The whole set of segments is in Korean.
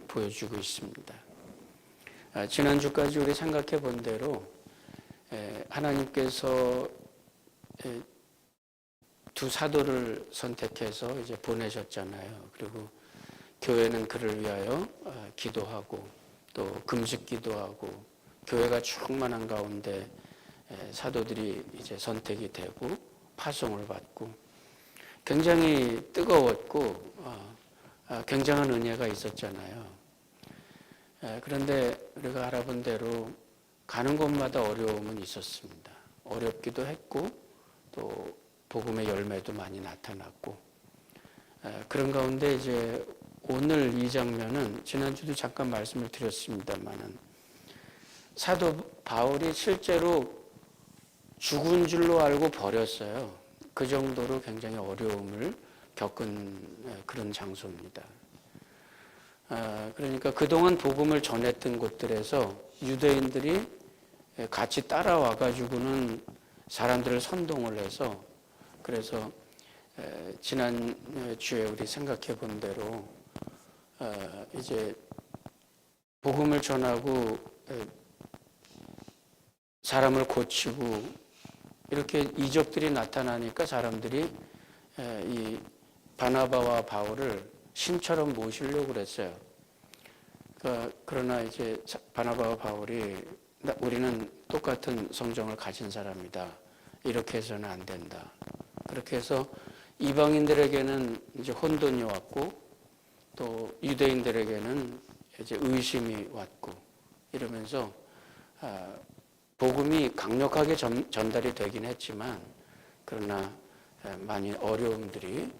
보여주고 있습니다. 지난주까지 우리 생각해 본 대로 하나님께서 두 사도를 선택해서 이제 보내셨잖아요. 그리고 교회는 그를 위하여 기도하고 또 금식 기도하고 교회가 충만한 가운데 사도들이 이제 선택이 되고 파송을 받고 굉장히 뜨거웠고 굉장한 은혜가 있었잖아요. 그런데 우리가 알아본 대로 가는 곳마다 어려움은 있었습니다. 어렵기도 했고 또 복음의 열매도 많이 나타났고 그런 가운데 이제 오늘 이 장면은 지난주도 잠깐 말씀을 드렸습니다만은 사도 바울이 실제로 죽은 줄로 알고 버렸어요. 그 정도로 굉장히 어려움을 겪은 그런 장소입니다. 그러니까 그동안 복음을 전했던 곳들에서 유대인들이 같이 따라와 가지고는 사람들을 선동을 해서 그래서 지난 주에 우리 생각해 본 대로 이제 복음을 전하고 사람을 고치고 이렇게 이적들이 나타나니까 사람들이 이 바나바와 바울을 신처럼 모시려고 그랬어요. 그러나 이제 바나바와 바울이 우리는 똑같은 성정을 가진 사람이다. 이렇게 해서는 안 된다. 그렇게 해서 이방인들에게는 이제 혼돈이 왔고 또 유대인들에게는 이제 의심이 왔고 이러면서 복음이 강력하게 전달이 되긴 했지만 그러나 많이 어려움들이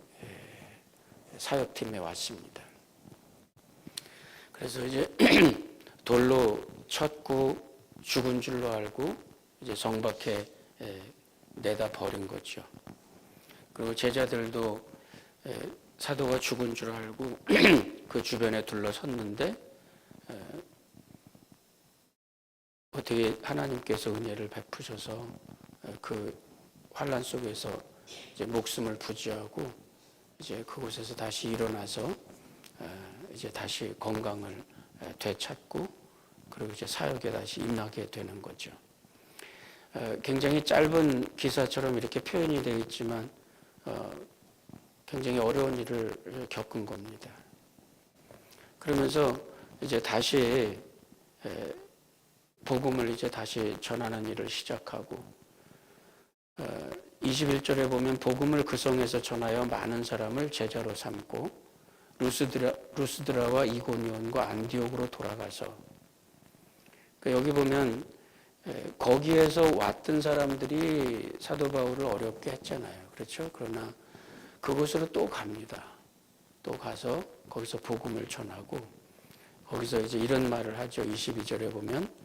사역팀에 왔습니다. 그래서 이제 돌로 쳤고 죽은 줄로 알고 이제 성 밖에 내다 버린 거죠. 그리고 제자들도 사도가 죽은 줄 알고 그 주변에 둘러섰는데 어떻게 하나님께서 은혜를 베푸셔서 그 환난 속에서 이제 목숨을 부지하고 이제 그곳에서 다시 일어나서 이제 다시 건강을 되찾고 그리고 이제 사역에 다시 임하게 되는 거죠. 굉장히 짧은 기사처럼 이렇게 표현이 되어 있지만 굉장히 어려운 일을 겪은 겁니다. 그러면서 이제 다시 복음을 이제 다시 전하는 일을 시작하고 21절에 보면 복음을 그 성에서 전하여 많은 사람을 제자로 삼고 루스드라와 이고니온과 안디옥으로 돌아가서 여기 보면 거기에서 왔던 사람들이 사도 바울을 어렵게 했잖아요. 그렇죠? 그러나 그곳으로 또 갑니다. 또 가서 거기서 복음을 전하고 거기서 이제 이런 말을 하죠. 22절에 보면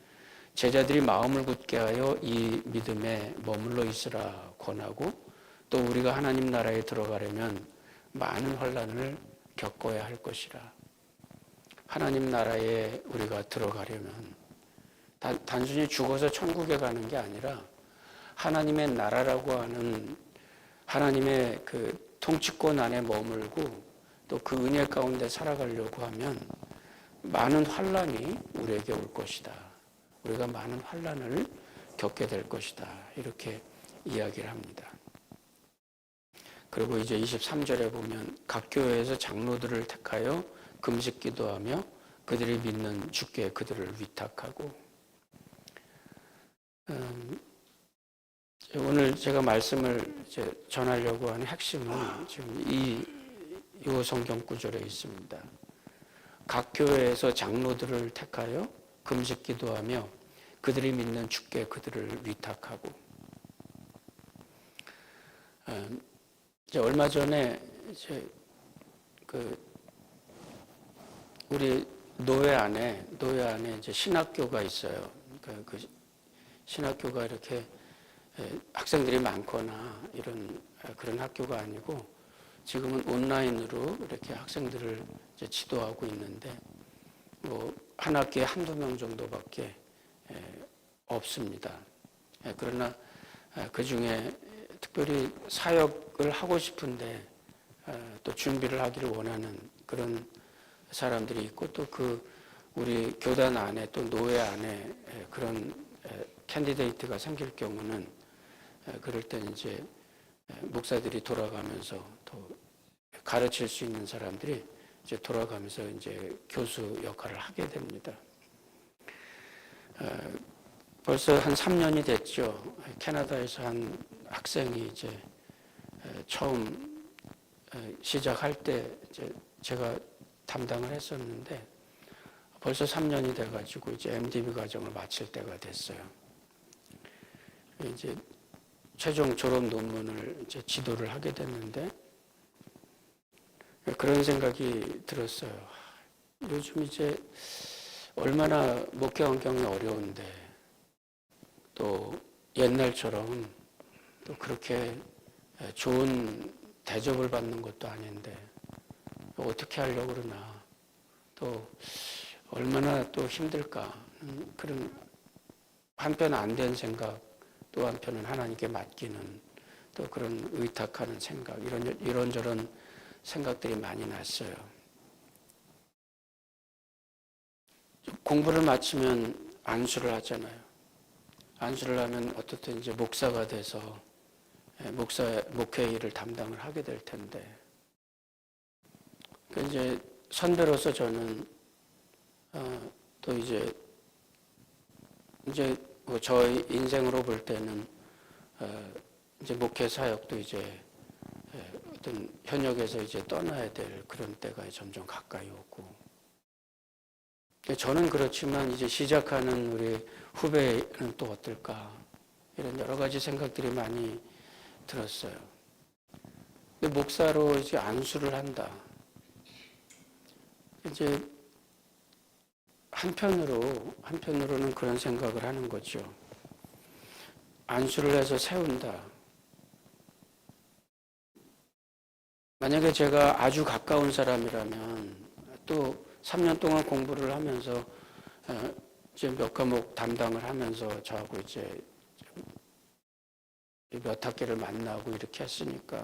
제자들이 마음을 굳게 하여 이 믿음에 머물러 있으라 권하고 또 우리가 하나님 나라에 들어가려면 많은 환난을 겪어야 할 것이라. 하나님 나라에 우리가 들어가려면 단순히 죽어서 천국에 가는 게 아니라 하나님의 나라라고 하는 하나님의 그 통치권 안에 머물고 또 그 은혜 가운데 살아가려고 하면 많은 환난이 우리에게 올 것이다. 우리가 많은 환난을 겪게 될 것이다. 이렇게 이야기를 합니다. 그리고 이제 23절에 보면 각 교회에서 장로들을 택하여 금식 기도하며 그들이 믿는 주께 그들을 위탁하고 오늘 제가 말씀을 이제 전하려고 하는 핵심은 지금 이 성경 구절에 있습니다. 각 교회에서 장로들을 택하여 금식 기도하며 그들이 믿는 주께 그들을 위탁하고 이제 얼마 전에 이제 우리 노회 안에 이제 신학교가 있어요. 그 신학교가 이렇게 학생들이 많거나 이런 그런 학교가 아니고 지금은 온라인으로 이렇게 학생들을 이제 지도하고 있는데 뭐 한 학기에 한두 명 정도밖에 없습니다. 그러나 그 중에 특별히 사역을 하고 싶은데 또 준비를 하기를 원하는 그런 사람들이 있고 또 우리 교단 안에 또 노회 안에 그런 캔디데이트가 생길 경우는 그럴 때는 이제 목사들이 돌아가면서 또 가르칠 수 있는 사람들이 이제 돌아가면서 이제 교수 역할을 하게 됩니다. 벌써 한 3년이 됐죠. 캐나다에서 한 학생이 이제 처음 시작할 때 이제 제가 담당을 했었는데 벌써 3년이 돼가지고 이제 MDB 과정을 마칠 때가 됐어요. 이제 최종 졸업 논문을 이제 지도를 하게 됐는데 그런 생각이 들었어요. 요즘 이제 얼마나 목회 환경이 어려운데 또 옛날처럼 또 그렇게 좋은 대접을 받는 것도 아닌데 어떻게 하려고 그러나 또 얼마나 또 힘들까 그런 한편 안 된 생각 또 한편은 하나님께 맡기는 또 그런 의탁하는 생각 이런저런 생각들이 많이 났어요. 공부를 마치면 안수를 하잖아요. 안수를 하면 어떻든 이제 목사가 돼서 목회 일을 담당을 하게 될 텐데 이제 선배로서 저는 또 이제 저의 인생으로 볼 때는 이제 목회 사역도 이제 어떤 현역에서 이제 떠나야 될 그런 때가 점점 가까이 오고 저는 그렇지만 이제 시작하는 우리 후배는 또 어떨까 이런 여러 가지 생각들이 많이 들었어요. 근데 목사로 이제 안수를 한다. 이제 한편으로는 그런 생각을 하는 거죠. 안수를 해서 세운다. 만약에 제가 아주 가까운 사람이라면 또 3년 동안 공부를 하면서 이제 몇 과목 담당을 하면서 저하고 이제 몇 학기를 만나고 이렇게 했으니까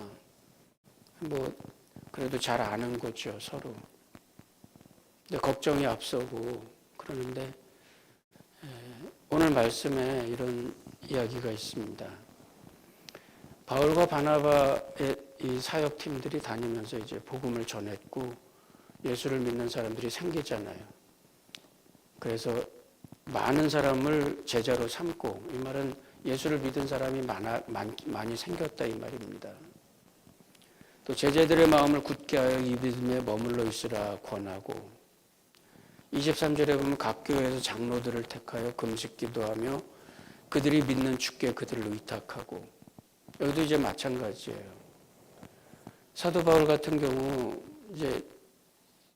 뭐 그래도 잘 아는 거죠, 서로. 근데 걱정이 앞서고 그러는데 오늘 말씀에 이런 이야기가 있습니다. 바울과 바나바의 이 사역팀들이 다니면서 이제 복음을 전했고 예수를 믿는 사람들이 생기잖아요. 그래서 많은 사람을 제자로 삼고 이 말은 예수를 믿은 사람이 많이 생겼다 이 말입니다. 또 제자들의 마음을 굳게 하여 이 믿음에 머물러 있으라 권하고 23절에 보면 각 교회에서 장로들을 택하여 금식 기도하며 그들이 믿는 주께 그들을 의탁하고 여기도 이제 마찬가지예요. 사도 바울 같은 경우 이제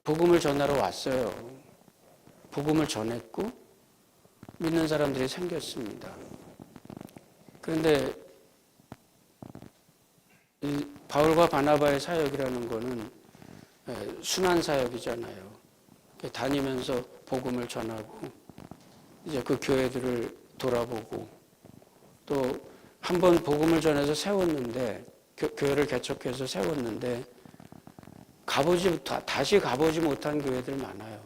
복음을 전하러 왔어요. 복음을 전했고 믿는 사람들이 생겼습니다. 그런데 이 바울과 바나바의 사역이라는 거는 순환 사역이잖아요. 다니면서 복음을 전하고 이제 그 교회들을 돌아보고 또 한 번 복음을 전해서 세웠는데 교회를 개척해서 세웠는데 다시 가보지 못한 교회들 많아요.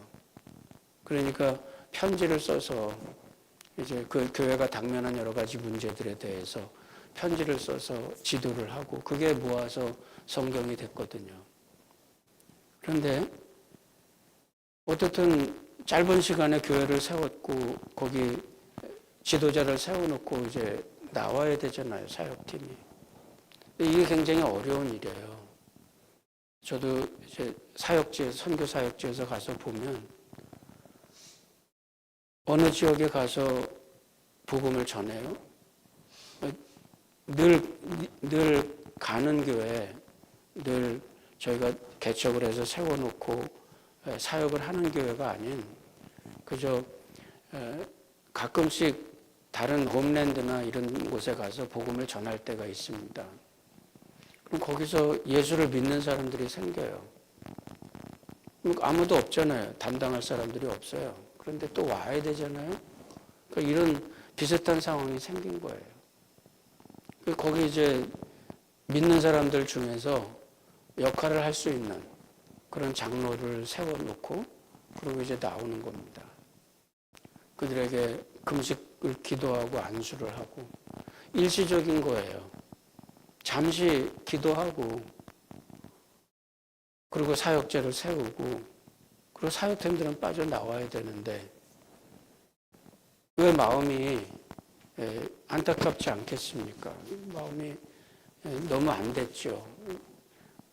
그러니까 편지를 써서 이제 그 교회가 당면한 여러 가지 문제들에 대해서 편지를 써서 지도를 하고 그게 모아서 성경이 됐거든요. 그런데 어떻든 짧은 시간에 교회를 세웠고 거기 지도자를 세워놓고 이제 나와야 되잖아요, 사역팀이. 이게 굉장히 어려운 일이에요. 저도 이제 선교 사역지에서 가서 보면 어느 지역에 가서 복음을 전해요. 늘 가는 교회, 늘 저희가 개척을 해서 세워놓고 사역을 하는 교회가 아닌 그저 가끔씩 다른 홈랜드나 이런 곳에 가서 복음을 전할 때가 있습니다. 그럼 거기서 예수를 믿는 사람들이 생겨요. 아무도 없잖아요. 담당할 사람들이 없어요. 그런데 또 와야 되잖아요. 그러니까 이런 비슷한 상황이 생긴 거예요. 거기 이제 믿는 사람들 중에서 역할을 할 수 있는 그런 장로를 세워놓고 그리고 이제 나오는 겁니다. 그들에게 금식을 기도하고 안수를 하고 일시적인 거예요. 잠시 기도하고 그리고 사역자를 세우고 그리고 사역팀들은 빠져나와야 되는데 왜 마음이 안타깝지 않겠습니까? 마음이 너무 안 됐죠.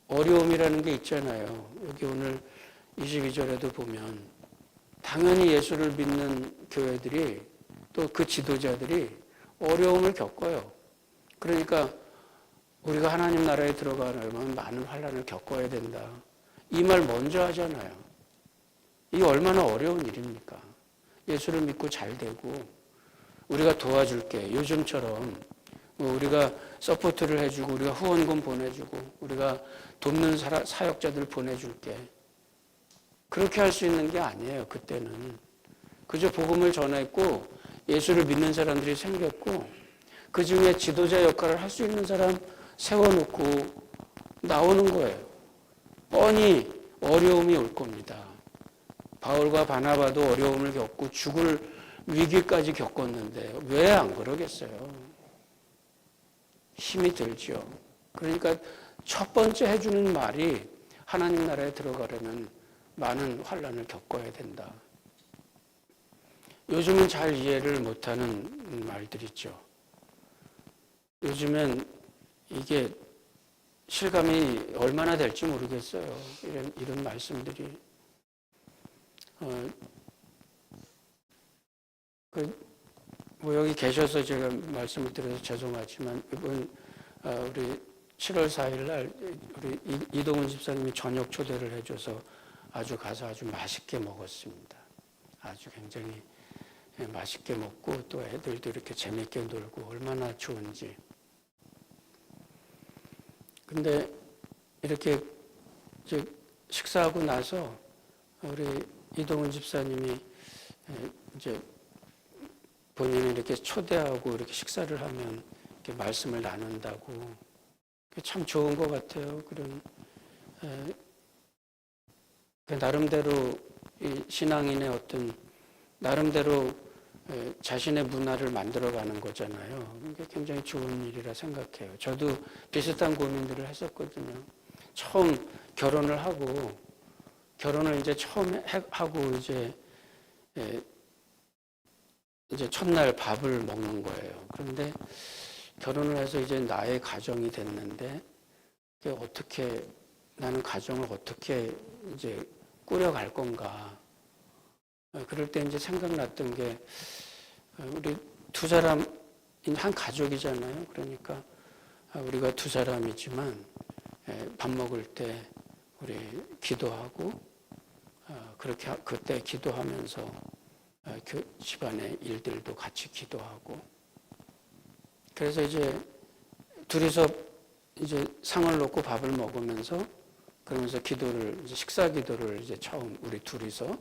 어려움이라는 게 있잖아요. 여기 오늘 22절에도 보면 당연히 예수를 믿는 교회들이 또 그 지도자들이 어려움을 겪어요. 그러니까 우리가 하나님 나라에 들어가려면 많은 환난을 겪어야 된다. 이 말 먼저 하잖아요. 이게 얼마나 어려운 일입니까? 예수를 믿고 잘 되고 우리가 도와줄게. 요즘처럼 우리가 서포트를 해주고 우리가 후원금 보내주고 우리가 돕는 사역자들 보내줄게. 그렇게 할 수 있는 게 아니에요. 그때는. 그저 복음을 전했고 예수를 믿는 사람들이 생겼고 그 중에 지도자 역할을 할 수 있는 사람 세워놓고 나오는 거예요. 뻔히 어려움이 올 겁니다. 바울과 바나바도 어려움을 겪고 죽을 위기까지 겪었는데 왜 안 그러겠어요? 힘이 들죠. 그러니까 첫 번째 해주는 말이 하나님 나라에 들어가려면 많은 환난을 겪어야 된다. 요즘은 잘 이해를 못하는 말들이죠. 요즘엔 이게 실감이 얼마나 될지 모르겠어요. 이런 말씀들이. 여기 계셔서 제가 말씀을 드려서 죄송하지만 이번 우리 7월 4일 날 우리 이동훈 집사님이 저녁 초대를 해줘서 가서 아주 맛있게 먹었습니다. 아주 굉장히 맛있게 먹고 또 애들도 이렇게 재밌게 놀고 얼마나 좋은지. 근데 이렇게 이제 식사하고 나서 우리 이동훈 집사님이 이제 본인이 이렇게 초대하고 이렇게 식사를 하면 이렇게 말씀을 나눈다고. 참 좋은 것 같아요. 그런 나름대로 이 신앙인의 어떤 나름대로 자신의 문화를 만들어가는 거잖아요. 이게 굉장히 좋은 일이라 생각해요. 저도 비슷한 고민들을 했었거든요. 처음 결혼을 이제 처음 하고 이제 첫날 밥을 먹는 거예요. 그런데 결혼을 해서 이제 나의 가정이 됐는데 나는 가정을 어떻게 이제 꾸려갈 건가. 그럴 때 이제 생각났던 게 우리 두 사람 한 가족이잖아요. 그러니까 우리가 두 사람이지만 밥 먹을 때 우리 기도하고 그렇게 그때 기도하면서 집안의 일들도 같이 기도하고 그래서 이제 둘이서 이제 상을 놓고 밥을 먹으면서 그러면서 식사 기도를 이제 처음 우리 둘이서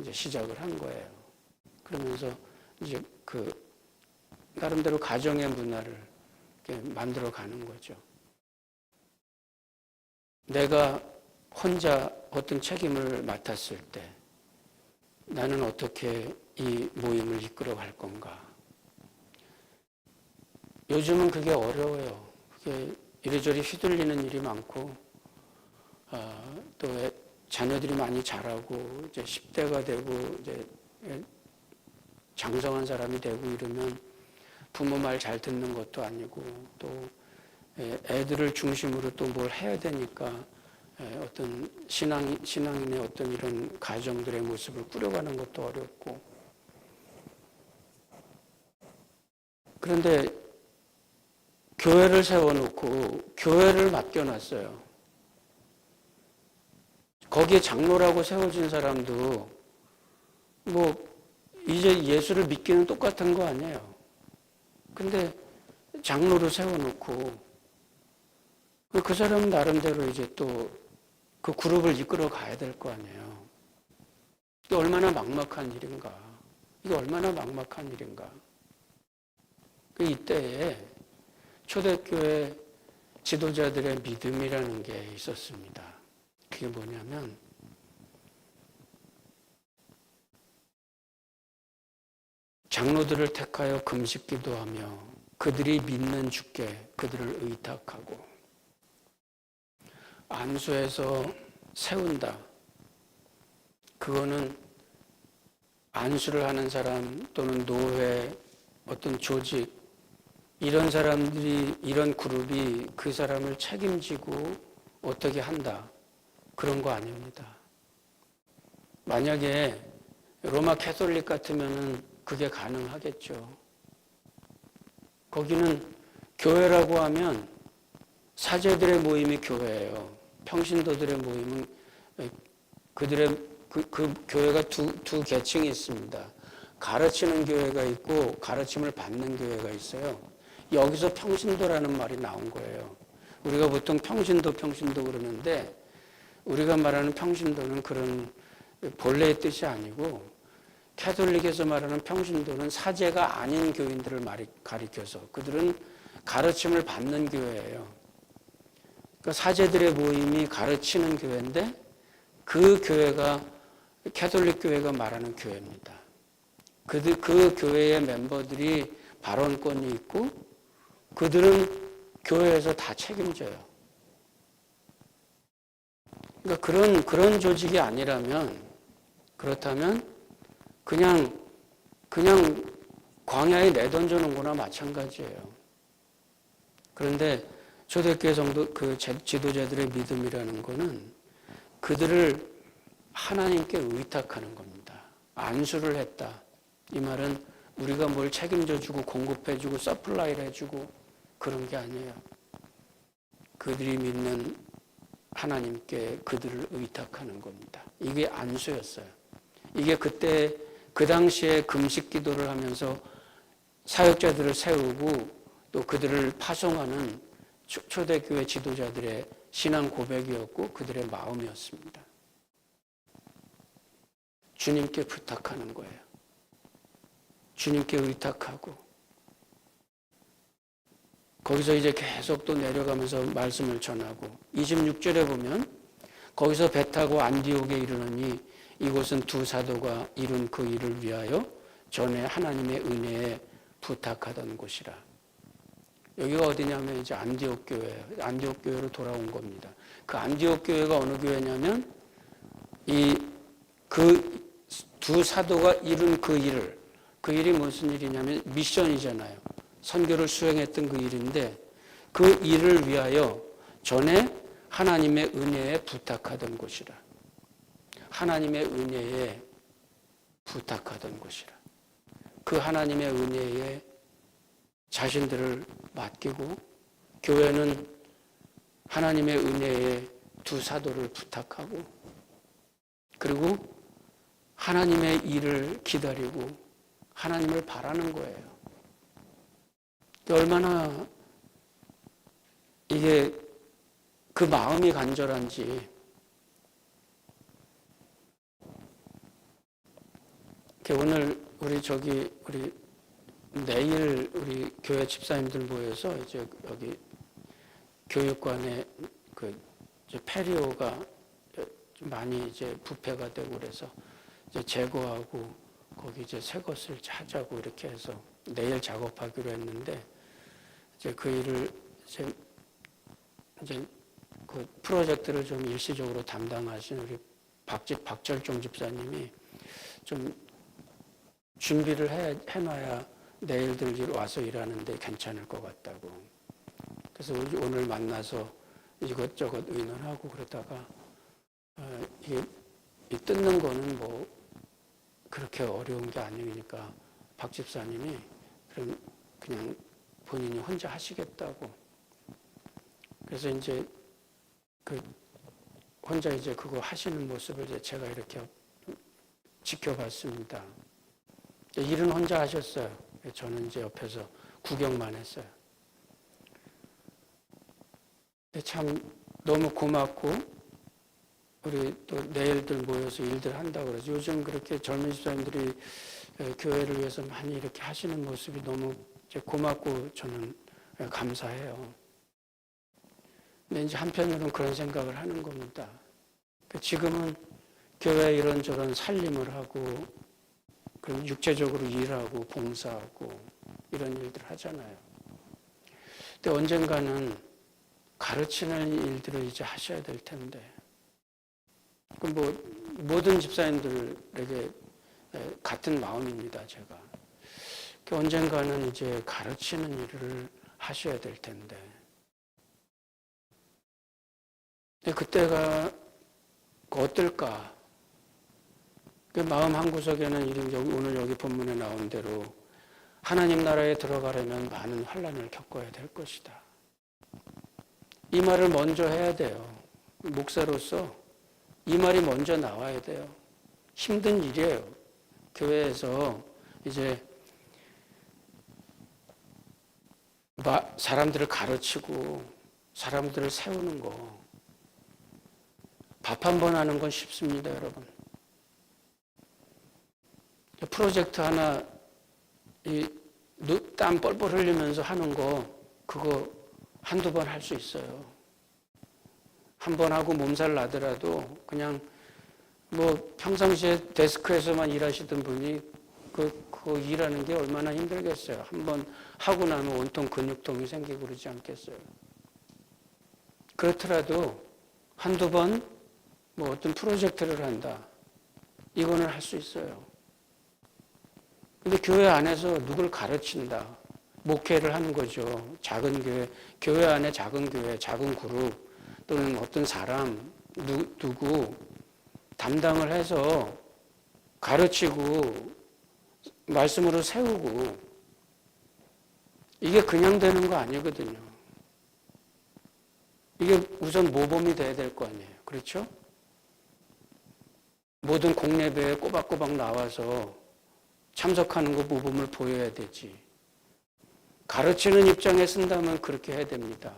이제 시작을 한 거예요. 그러면서 이제 나름대로 가정의 문화를 이렇게 만들어 가는 거죠. 내가 혼자 어떤 책임을 맡았을 때 나는 어떻게 이 모임을 이끌어 갈 건가. 요즘은 그게 어려워요. 그게 이리저리 휘둘리는 일이 많고 또 자녀들이 많이 자라고 이제 10대가 되고 이제 장성한 사람이 되고 이러면 부모 말 잘 듣는 것도 아니고 또 애들을 중심으로 또 뭘 해야 되니까 어떤 신앙인의 어떤 이런 가정들의 모습을 꾸려가는 것도 어렵고 그런데 교회를 세워놓고 교회를 맡겨놨어요. 거기에 장로라고 세워진 사람도 이제 예수를 믿기는 똑같은 거 아니에요. 근데 장로를 세워놓고 그 사람 나름대로 이제 또 그 그룹을 이끌어 가야 될 거 아니에요. 이게 얼마나 막막한 일인가. 이때에 초대교회 지도자들의 믿음이라는 게 있었습니다. 그게 뭐냐면 장로들을 택하여 금식 기도하며 그들이 믿는 주께 그들을 의탁하고 안수해서 세운다. 그거는 안수를 하는 사람 또는 노회, 어떤 조직 이런 사람들이 이런 그룹이 그 사람을 책임지고 어떻게 한다. 그런 거 아닙니다. 만약에 로마 캐톨릭 같으면은 그게 가능하겠죠. 거기는 교회라고 하면 사제들의 모임이 교회예요. 평신도들의 모임은 그들의 그 교회가 두 계층이 있습니다. 가르치는 교회가 있고 가르침을 받는 교회가 있어요. 여기서 평신도라는 말이 나온 거예요. 우리가 보통 평신도 그러는데 우리가 말하는 평신도는 그런 본래의 뜻이 아니고 캐톨릭에서 말하는 평신도는 사제가 아닌 교인들을 가리켜서 그들은 가르침을 받는 교회예요. 그러니까 사제들의 모임이 가르치는 교회인데 그 교회가 캐톨릭 교회가 말하는 교회입니다. 그 교회의 멤버들이 발언권이 있고 그들은 교회에서 다 책임져요. 그러니까 그런 조직이 아니라면 그렇다면 그냥 광야에 내던져 놓은 거나 마찬가지예요. 그런데 초대교회 정도 그 지도자들의 믿음이라는 거는 그들을 하나님께 의탁하는 겁니다. 안수를 했다. 이 말은 우리가 뭘 책임져주고 공급해주고 서플라이를 해주고 그런 게 아니에요. 그들이 믿는 하나님께 그들을 의탁하는 겁니다. 이게 안수였어요. 이게 그때 그 당시에 금식 기도를 하면서 사역자들을 세우고 또 그들을 파송하는 초대교회 지도자들의 신앙 고백이었고 그들의 마음이었습니다. 주님께 부탁하는 거예요. 주님께 의탁하고 거기서 이제 계속 또 내려가면서 말씀을 전하고 26절에 보면 거기서 배 타고 안디옥에 이르느니 이곳은 두 사도가 이룬 그 일을 위하여 전에 하나님의 은혜에 부탁하던 곳이라. 여기가 어디냐면 이제 안디옥 교회예요. 안디옥 교회로 돌아온 겁니다. 그 안디옥 교회가 어느 교회냐면 그 두 사도가 이룬 그 일이 무슨 일이냐면 미션이잖아요. 선교를 수행했던 그 일인데 그 일을 위하여 전에 하나님의 은혜에 부탁하던 곳이라. 하나님의 은혜에 부탁하던 곳이라. 그 하나님의 은혜에 자신들을 맡기고 교회는 하나님의 은혜에 두 사도를 부탁하고 그리고 하나님의 일을 기다리고 하나님을 바라는 거예요. 얼마나 이게 그 마음이 간절한지 오늘 우리 내일 우리 교회 집사님들 모여서 이제 여기 교육관에 그 이제 페리오가 많이 이제 부패가 되고 그래서 이제 제거하고 거기 이제 새 것을 하자고 이렇게 해서 내일 작업하기로 했는데 이제 그 일을 이제 그 프로젝트를 좀 일시적으로 담당하신 우리 박절종 집사님이 좀 준비를 해놔야 내일들 와서 일하는데 괜찮을 것 같다고. 그래서 오늘 만나서 이것저것 의논하고 그러다가 이 뜯는 거는 뭐 그렇게 어려운 게 아니니까 박 집사님이 그냥 본인이 혼자 하시겠다고. 그래서 이제 혼자 이제 그거 하시는 모습을 이제 제가 이렇게 지켜봤습니다. 일은 혼자 하셨어요. 저는 이제 옆에서 구경만 했어요. 근데 참 너무 고맙고 우리 또 내일들 모여서 일들 한다고 그러죠. 요즘 그렇게 젊은 집사님들이 교회를 위해서 많이 이렇게 하시는 모습이 너무 이제 고맙고 저는 감사해요. 근데 이제 한편으로는 그런 생각을 하는 겁니다. 지금은 교회 이런저런 살림을 하고 그럼 육체적으로 일하고 봉사하고 이런 일들 하잖아요. 근데 언젠가는 가르치는 일들을 이제 하셔야 될 텐데, 그럼 모든 집사님들에게 같은 마음입니다, 제가. 언젠가는 이제 가르치는 일을 하셔야 될 텐데, 근데 그때가 어떨까? 그 마음 한구석에는 오늘 여기 본문에 나온 대로 하나님 나라에 들어가려면 많은 환난을 겪어야 될 것이다. 이 말을 먼저 해야 돼요. 목사로서 이 말이 먼저 나와야 돼요. 힘든 일이에요. 교회에서 이제 사람들을 가르치고 사람들을 세우는 거, 밥 한 번 하는 건 쉽습니다, 여러분. 프로젝트 하나 땀 뻘뻘 흘리면서 하는 거, 그거 한두 번 할 수 있어요. 한 번 하고 몸살 나더라도 그냥 평상시에 데스크에서만 일하시던 분이 그거 일하는 게 얼마나 힘들겠어요. 한 번 하고 나면 온통 근육통이 생기고 그러지 않겠어요. 그렇더라도 한두 번 어떤 프로젝트를 한다. 이거는 할 수 있어요. 근데 교회 안에서 누굴 가르친다. 목회를 하는 거죠. 작은 교회 안에 작은 교회, 작은 그룹 또는 어떤 사람, 누구 담당을 해서 가르치고 말씀으로 세우고, 이게 그냥 되는 거 아니거든요. 이게 우선 모범이 돼야 될 거 아니에요. 그렇죠? 모든 공예배에 꼬박꼬박 나와서 참석하는 거 모범을 보여야 되지. 가르치는 입장에 쓴다면 그렇게 해야 됩니다.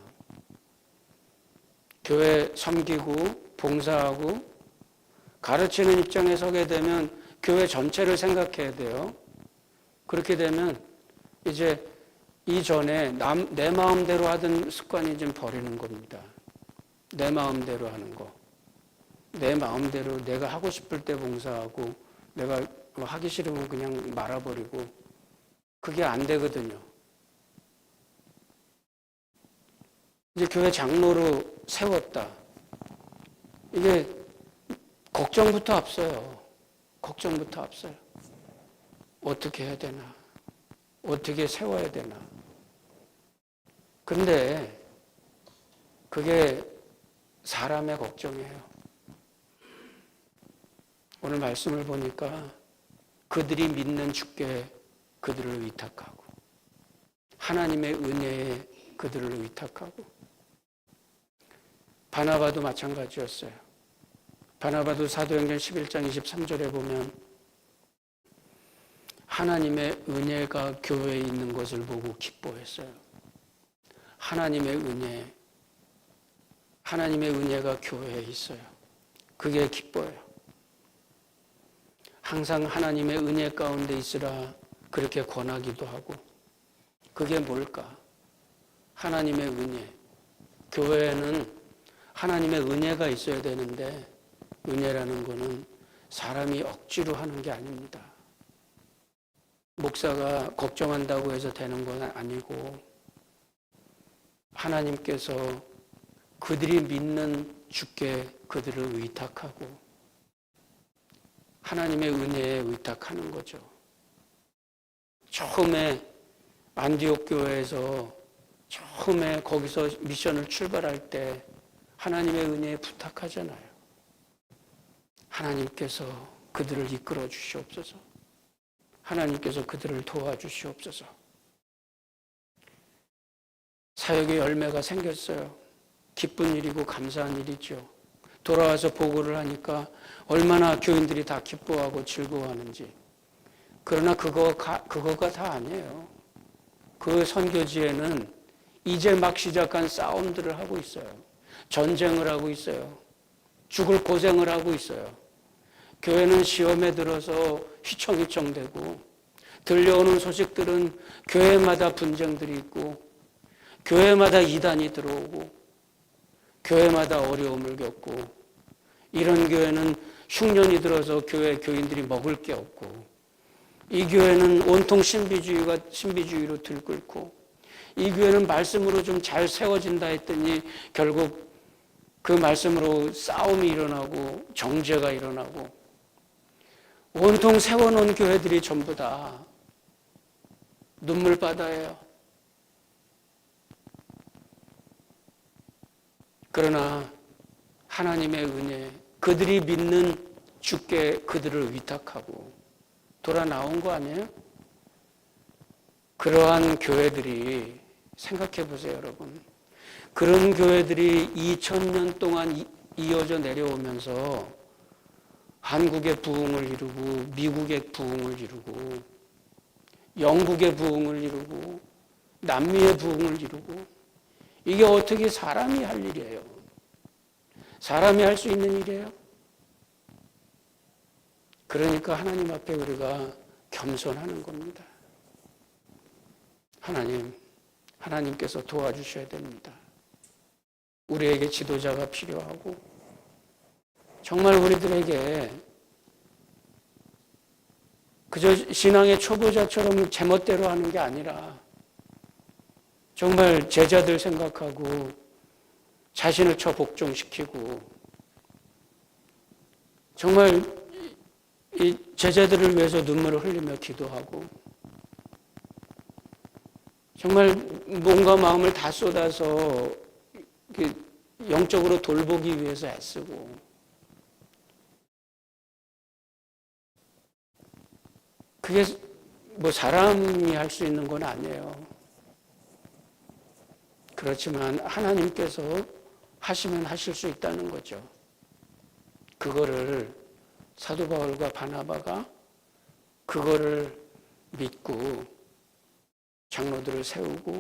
교회 섬기고 봉사하고 가르치는 입장에 서게 되면 교회 전체를 생각해야 돼요. 그렇게 되면 이제 이전에 내 마음대로 하던 습관이 좀 버리는 겁니다. 내 마음대로 하는 거. 내 마음대로 내가 하고 싶을 때 봉사하고 내가 하기 싫으면 그냥 말아버리고, 그게 안 되거든요. 이제 교회 장로로 세웠다. 이게 걱정부터 앞서요. 걱정부터 앞서요. 어떻게 해야 되나? 어떻게 세워야 되나? 근데 그게 사람의 걱정이에요. 오늘 말씀을 보니까 그들이 믿는 주께 그들을 위탁하고 하나님의 은혜에 그들을 위탁하고, 바나바도 마찬가지였어요. 바나바도 사도행전 11장 23절에 보면 하나님의 은혜가 교회에 있는 것을 보고 기뻐했어요. 하나님의 은혜가 교회에 있어요. 그게 기뻐요. 항상 하나님의 은혜 가운데 있으라 그렇게 권하기도 하고, 그게 뭘까? 하나님의 은혜. 교회에는 하나님의 은혜가 있어야 되는데, 은혜라는 거는 사람이 억지로 하는 게 아닙니다. 목사가 걱정한다고 해서 되는 건 아니고, 하나님께서 그들이 믿는 주께 그들을 위탁하고 하나님의 은혜에 의탁하는 거죠. 처음에 안디옥 교회에서 처음에 거기서 미션을 출발할 때 하나님의 은혜에 부탁하잖아요. 하나님께서 그들을 이끌어 주시옵소서. 하나님께서 그들을 도와주시옵소서. 사역의 열매가 생겼어요. 기쁜 일이고 감사한 일이죠. 돌아와서 보고를 하니까 얼마나 교인들이 다 기뻐하고 즐거워하는지. 그러나 그거가 다 아니에요. 그 선교지에는 이제 막 시작한 싸움들을 하고 있어요. 전쟁을 하고 있어요. 죽을 고생을 하고 있어요. 교회는 시험에 들어서 휘청휘청대고, 들려오는 소식들은 교회마다 분쟁들이 있고, 교회마다 이단이 들어오고, 교회마다 어려움을 겪고, 이런 교회는 흉년이 들어서 교회 교인들이 먹을 게 없고, 이 교회는 온통 신비주의로 들끓고, 이 교회는 말씀으로 좀 잘 세워진다 했더니 결국 그 말씀으로 싸움이 일어나고 정죄가 일어나고, 온통 세워놓은 교회들이 전부 다 눈물바다예요. 그러나 하나님의 은혜, 그들이 믿는 주께 그들을 위탁하고 돌아 나온 거 아니에요? 그러한 교회들이, 생각해 보세요, 여러분. 그런 교회들이 2000년 동안 이어져 내려오면서 한국의 부흥을 이루고, 미국의 부흥을 이루고, 영국의 부흥을 이루고, 남미의 부흥을 이루고, 이게 어떻게 사람이 할 일이에요? 사람이 할 수 있는 일이에요? 그러니까 하나님 앞에 우리가 겸손하는 겁니다. 하나님께서 도와주셔야 됩니다. 우리에게 지도자가 필요하고, 정말 우리들에게 그저 신앙의 초보자처럼 제멋대로 하는 게 아니라 정말 제자들 생각하고 자신을 복종시키고, 정말 이 제자들을 위해서 눈물을 흘리며 기도하고, 정말 몸과 마음을 다 쏟아서 영적으로 돌보기 위해서 애쓰고, 그게 뭐 사람이 할 수 있는 건 아니에요. 그렇지만 하나님께서 하시면 하실 수 있다는 거죠. 그거를 사도 바울과 바나바가 그거를 믿고 장로들을 세우고,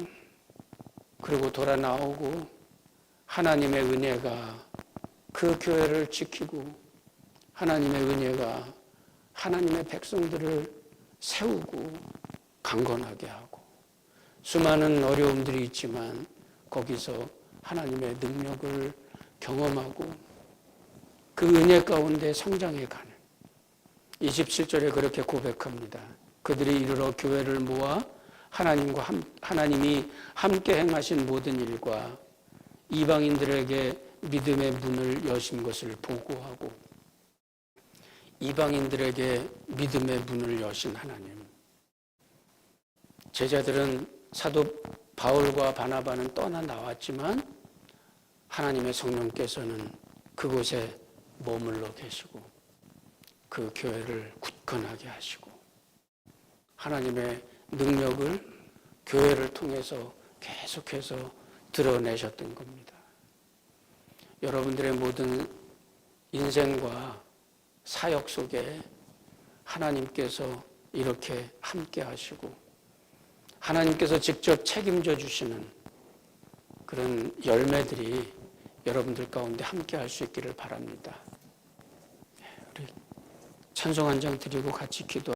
그리고 돌아 나오고, 하나님의 은혜가 그 교회를 지키고, 하나님의 은혜가 하나님의 백성들을 세우고 강건하게 하고, 수많은 어려움들이 있지만 거기서 하나님의 능력을 경험하고 그 은혜 가운데 성장해가는, 27절에 그렇게 고백합니다. 그들이 이르러 교회를 모아 하나님이 함께 행하신 모든 일과 이방인들에게 믿음의 문을 여신 것을 보고하고, 이방인들에게 믿음의 문을 여신 하나님. 제자들은 사도 바울과 바나바는 떠나 나왔지만 하나님의 성령께서는 그곳에 머물러 계시고 그 교회를 굳건하게 하시고, 하나님의 능력을 교회를 통해서 계속해서 드러내셨던 겁니다. 여러분들의 모든 인생과 사역 속에 하나님께서 이렇게 함께 하시고, 하나님께서 직접 책임져 주시는 그런 열매들이 여러분들 가운데 함께 할 수 있기를 바랍니다. 우리 찬송 한 장 드리고 같이 기도.